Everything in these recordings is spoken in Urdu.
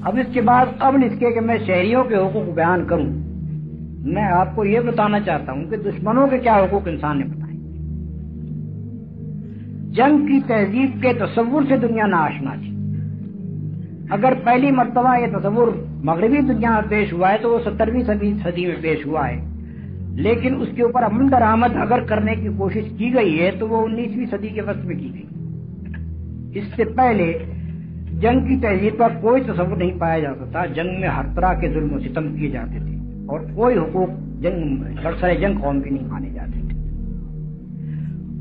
اب اس کے بعد قبل اس کے کہ میں شہریوں کے حقوق بیان کروں، میں آپ کو یہ بتانا چاہتا ہوں کہ دشمنوں کے کیا حقوق انسان نے بتائے۔ جنگ کی تہذیب کے تصور سے دنیا ناآشنا تھی۔ اگر پہلی مرتبہ یہ تصور مغربی دنیا میں پیش ہوا ہے تو وہ 17ویں صدی میں پیش ہوا ہے، لیکن اس کے اوپر عمل درآمد اگر کرنے کی کوشش کی گئی ہے تو وہ 19ویں صدی کے وسط میں کی گئی۔ اس سے پہلے جنگ کی تہذیب کا کوئی تصور نہیں پایا جاتا تھا۔ جنگ میں ہر طرح کے ظلم و ستم کیے جاتے تھے اور کوئی حقوق برسر جنگ قوم کے نہیں مانے جاتے تھے۔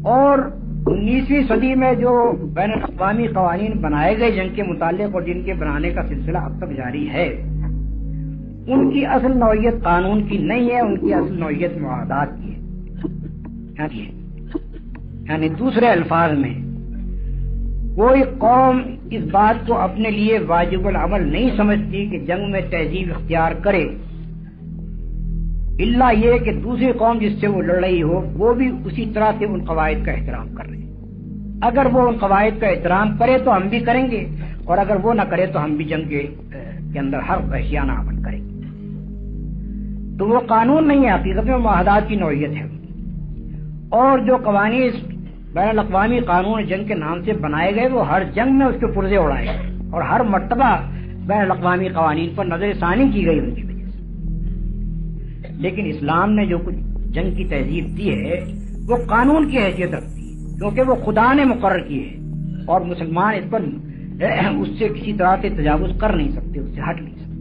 اور 19ویں صدی میں جو بین الاقوامی قوانین بنائے گئے جنگ کے متعلق اور جن کے بنانے کا سلسلہ اب تک جاری ہے، ان کی اصل نوعیت قانون کی نہیں ہے، ان کی اصل نوعیت معاہدات کی ہے۔ یعنی دوسرے الفاظ میں کوئی قوم اس بات کو اپنے لیے واجب العمل نہیں سمجھتی کہ جنگ میں تہذیب اختیار کرے، الا یہ کہ دوسری قوم جس سے وہ لڑ رہی ہو وہ بھی اسی طرح سے ان قواعد کا احترام کر رہے ہیں۔ اگر وہ ان قواعد کا احترام کرے تو ہم بھی کریں گے، اور اگر وہ نہ کرے تو ہم بھی جنگ کے اندر ہر وحشیانہ عمل کریں گے۔ تو وہ قانون نہیں ہے، حقیقت میں معاہدات کی نوعیت ہے۔ اور جو قوانین بین الاقوامی قانون جنگ کے نام سے بنائے گئے وہ ہر جنگ میں اس کے پرزے اڑائے گئے اور ہر مرتبہ بین الاقوامی قوانین پر نظر ثانی کی گئی ان کی وجہ سے۔ لیکن اسلام نے جو کچھ جنگ کی تہذیب دی ہے وہ قانون کی حیثیت رکھتی ہے، کیونکہ وہ خدا نے مقرر کی ہے اور مسلمان اس پر اس سے کسی طرح سے تجاوز کر نہیں سکتے، اس سے ہٹ نہیں سکتے۔